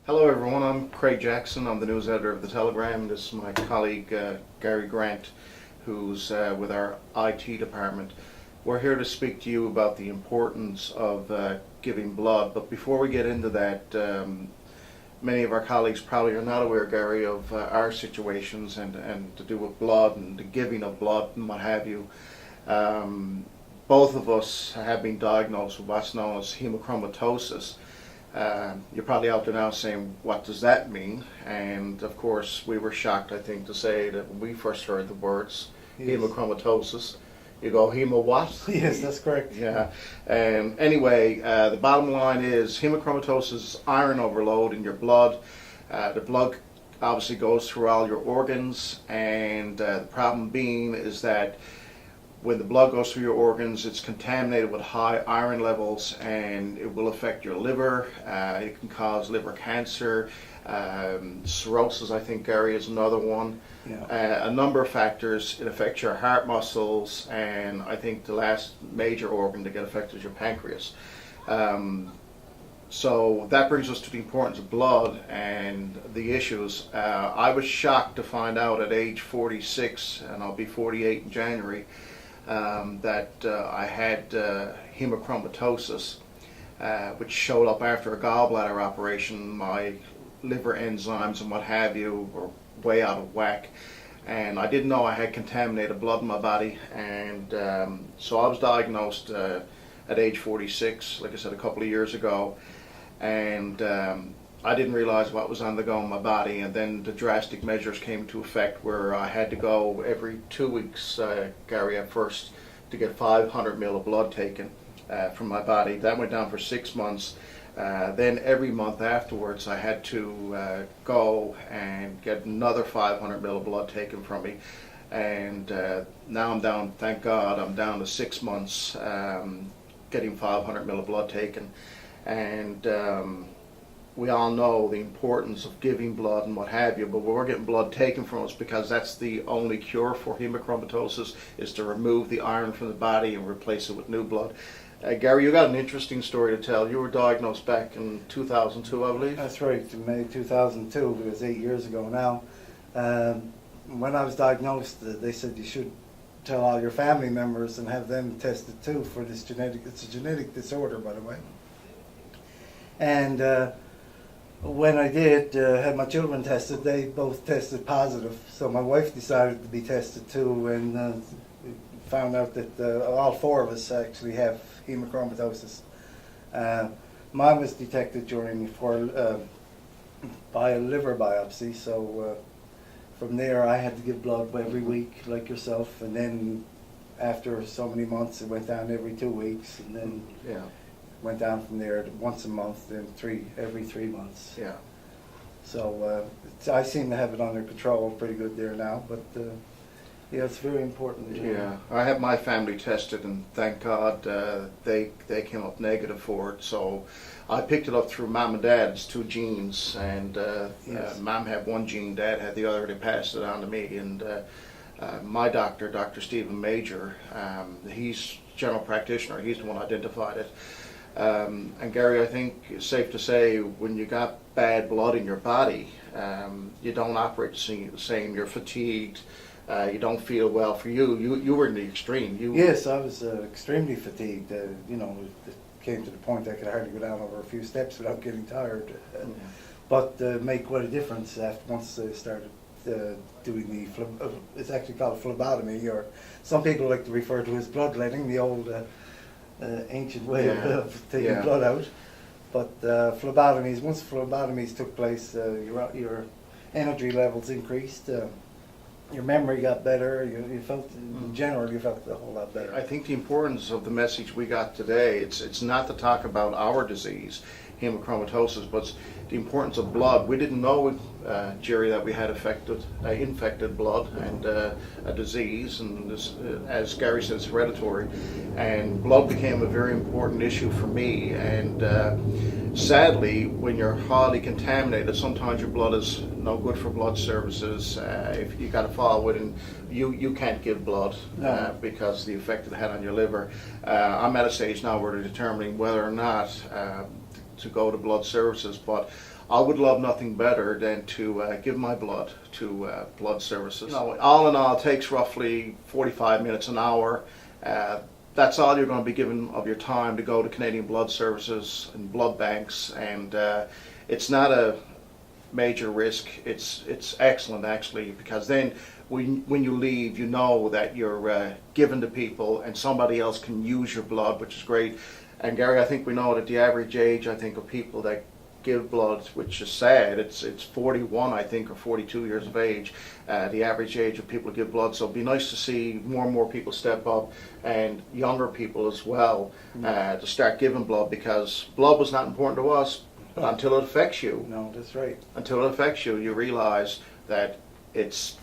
Hello everyone, I'm Craig Jackson. I'm the news editor of The Telegram. This is my colleague Gary Grant, who's with our IT department. We're here to speak to you about the importance of giving blood, but before we get into that, many of our colleagues probably are not aware, Gary, of our situations and to do with blood and the giving of blood and what have you. Both of us have been diagnosed with what's known as hemochromatosis. You're probably out there now saying, what does that mean? And of course, we were shocked, I think, to say that when we first heard the words hemochromatosis, you go, hemo what? Yes, that's correct. Yeah. And anyway, the bottom line is hemochromatosis is iron overload in your blood. The blood obviously goes through all your organs, and the problem being is that when the blood goes through your organs, it's contaminated with high iron levels, and it will affect your liver. It can cause liver cancer, cirrhosis, I think, Gary, is another one. Yeah. A number of factors. It affects your heart muscles, and I think the last major organ to get affected is your pancreas. So that brings us to the importance of blood and the issues. I was shocked to find out at age 46, and I'll be 48 in January, that I had hemochromatosis, which showed up after a gallbladder operation. My liver enzymes and what have you were way out of whack, and I didn't know I had contaminated blood in my body, and so I was diagnosed at age 46, like I said, a couple of years ago, and I didn't realize what was undergoing my body, and then the drastic measures came into effect where I had to go every 2 weeks, Gary, at first, to get 500 ml of blood taken from my body. That went down for 6 months. Then every month afterwards I had to go and get another 500 ml of blood taken from me. And now I'm down, thank God, I'm down to 6 months getting 500 ml of blood taken. And we all know the importance of giving blood and what have you, but we're getting blood taken from us because that's the only cure for hemochromatosis, is to remove the iron from the body and replace it with new blood. Gary, you got an interesting story to tell. You were diagnosed back in 2002, I believe? That's right, in May 2002, it was 8 years ago now. When I was diagnosed, they said you should tell all your family members and have them tested too for this it's a genetic disorder, by the way. And when I did had my children tested, they both tested positive. So my wife decided to be tested too, and found out that all four of us actually have hemochromatosis. Mine was detected by a liver biopsy. So from there, I had to give blood every week, like yourself, and then after so many months, it went down every 2 weeks, and then went down from there to once a month, then every 3 months. Yeah. So I seem to have it under control pretty good there now, but yeah, it's very important. Yeah, I had my family tested, and thank God they came up negative for it. So I picked it up through mom and dad's two genes, and mom had one gene, dad had the other. They passed it on to me, and my doctor, Dr. Stephen Major, he's general practitioner. He's the one who identified it. And Gary, I think it's safe to say when you got bad blood in your body, you don't operate the same. You're fatigued. You don't feel well. For you were in the extreme. Yes, I was extremely fatigued. You know, it came to the point I could hardly go down over a few steps without getting tired. But made quite a difference once I started doing it's actually called phlebotomy, or some people like to refer to as bloodletting, the old ancient way of taking blood out. But once phlebotomies took place, your energy levels increased. Your memory got better. You felt, in general, you felt a whole lot better. I think the importance of the message we got today, it's not to talk about our disease, hemochromatosis, but the importance of blood. We didn't know, Jerry, that we had infected blood and a disease, and this, as Gary said, it's hereditary. And blood became a very important issue for me. And sadly, when you're highly contaminated, sometimes your blood is no good for blood services. If you got to fall within, you can't give blood because of the effect it had on your liver. I'm at a stage now where they're determining whether or not to go to blood services, but I would love nothing better than to give my blood to blood services. You know, all in all, it takes roughly 45 minutes, an hour. That's all you're going to be given of your time to go to Canadian Blood Services and blood banks, and it's not a major risk. It's excellent actually, because then when you leave, you know that you're given to people and somebody else can use your blood, which is great. And Gary, I think we know that the average age, I think, of people that give blood, which is sad, it's 41, I think, or 42 years of age, the average age of people who give blood. So it'd be nice to see more and more people step up, and younger people as well, to start giving blood, because blood was not important to us until it affects you. No, that's right. Until it affects you, you realize that it's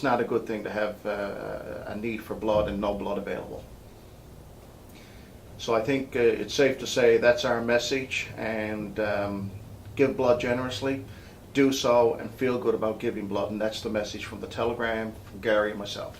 not a good thing to have a need for blood and no blood available. So I think it's safe to say that's our message, and give blood generously, do so, and feel good about giving blood, and that's the message from the Telegram, from Gary and myself.